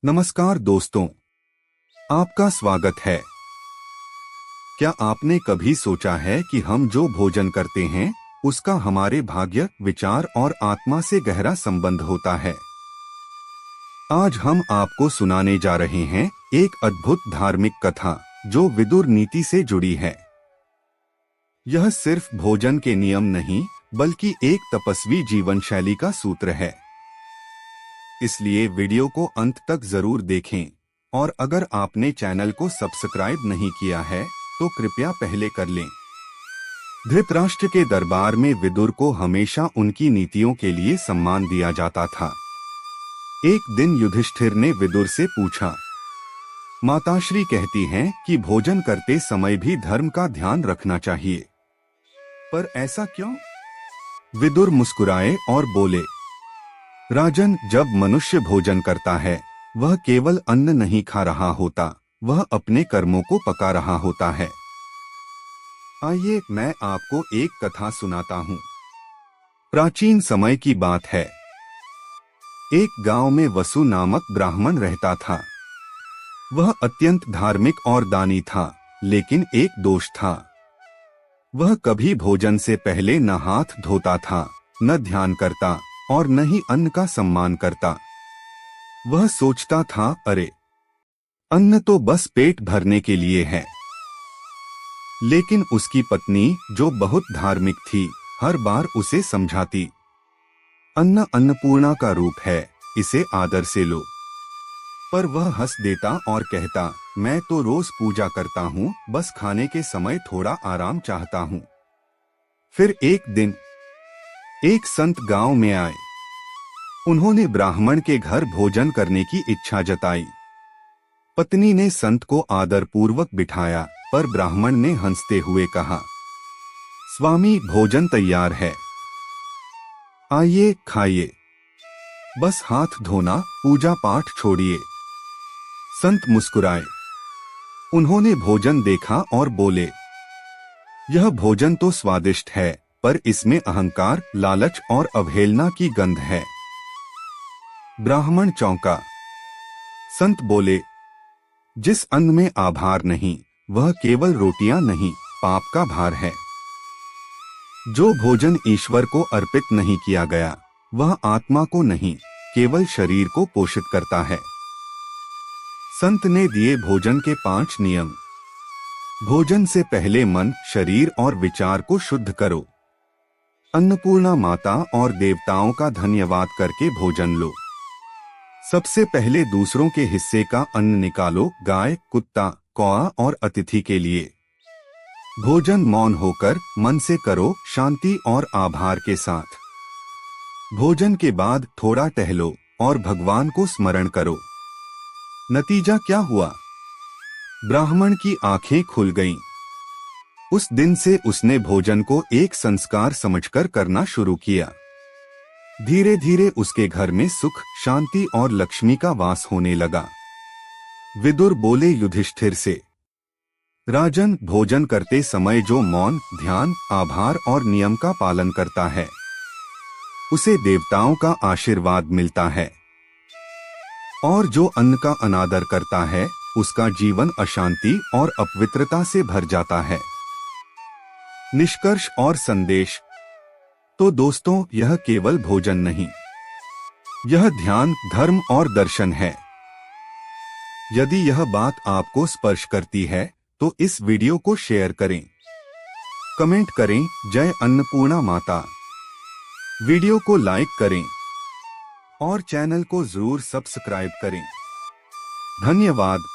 नमस्कार दोस्तों, आपका स्वागत है। क्या आपने कभी सोचा है कि हम जो भोजन करते हैं उसका हमारे भाग्य, विचार और आत्मा से गहरा संबंध होता है। आज हम आपको सुनाने जा रहे हैं एक अद्भुत धार्मिक कथा जो विदुर नीति से जुड़ी है। यह सिर्फ भोजन के नियम नहीं बल्कि एक तपस्वी जीवन शैली का सूत्र है। इसलिए वीडियो को अंत तक जरूर देखें और अगर आपने चैनल को सब्सक्राइब नहीं किया है तो कृपया पहले कर लें। धृतराष्ट्र के दरबार में विदुर को हमेशा उनकी नीतियों के लिए सम्मान दिया जाता था। एक दिन युधिष्ठिर ने विदुर से पूछा, माताश्री कहती हैं कि भोजन करते समय भी धर्म का ध्यान रखना चाहिए, पर ऐसा क्यों? विदुर मुस्कुराए और बोले, राजन, जब मनुष्य भोजन करता है वह केवल अन्न नहीं खा रहा होता, वह अपने कर्मों को पका रहा होता है। आइए मैं आपको एक कथा सुनाता हूँ। प्राचीन समय की बात है। एक गांव में वसु नामक ब्राह्मण रहता था। वह अत्यंत धार्मिक और दानी था, लेकिन एक दोष था। वह कभी भोजन से पहले न हाथ धोता था, न ध्यान करता और न ही अन्न का सम्मान करता। वह सोचता था, अरे, अन्न तो बस पेट भरने के लिए है। लेकिन उसकी पत्नी, जो बहुत धार्मिक थी, हर बार उसे समझाती, अन्न अन्नपूर्णा का रूप है, इसे आदर से लो। पर वह हंस देता और कहता, मैं तो रोज पूजा करता हूँ, बस खाने के समय थोड़ा आराम चाहता हूँ। फिर एक दिन एक संत गांव में आए। उन्होंने ब्राह्मण के घर भोजन करने की इच्छा जताई। पत्नी ने संत को आदर पूर्वक बिठाया, पर ब्राह्मण ने हंसते हुए कहा, स्वामी, भोजन तैयार है, आइए खाइए, बस हाथ धोना, पूजा पाठ छोड़िए। संत मुस्कुराए। उन्होंने भोजन देखा और बोले, यह भोजन तो स्वादिष्ट है, पर इसमें अहंकार, लालच और अवहेलना की गंध है। ब्राह्मण चौंका। संत बोले, जिस अन्न में आभार नहीं वह केवल रोटियां नहीं, पाप का भार है। जो भोजन ईश्वर को अर्पित नहीं किया गया वह आत्मा को नहीं, केवल शरीर को पोषित करता है। संत ने दिए भोजन के 5 नियम। भोजन से पहले मन, शरीर और विचार को शुद्ध करो। अन्नपूर्णा माता और देवताओं का धन्यवाद करके भोजन लो। सबसे पहले दूसरों के हिस्से का अन्न निकालो, गाय, कुत्ता, कौआ और अतिथि के लिए। भोजन मौन होकर मन से करो, शांति और आभार के साथ। भोजन के बाद थोड़ा टहलो और भगवान को स्मरण करो। नतीजा क्या हुआ? ब्राह्मण की आंखें खुल गईं। उस दिन से उसने भोजन को एक संस्कार समझकर करना शुरू किया। धीरे धीरे उसके घर में सुख, शांति और लक्ष्मी का वास होने लगा। विदुर बोले युधिष्ठिर से, राजन, भोजन करते समय जो मौन, ध्यान, आभार और नियम का पालन करता है उसे देवताओं का आशीर्वाद मिलता है, और जो अन्न का अनादर करता है उसका जीवन अशांति और अपवित्रता से भर जाता है। निष्कर्ष और संदेश। तो दोस्तों, यह केवल भोजन नहीं, यह ध्यान, धर्म और दर्शन है। यदि यह बात आपको स्पर्श करती है तो इस वीडियो को शेयर करें, कमेंट करें, जय अन्नपूर्णा माता। वीडियो को लाइक करें और चैनल को जरूर सब्सक्राइब करें। धन्यवाद।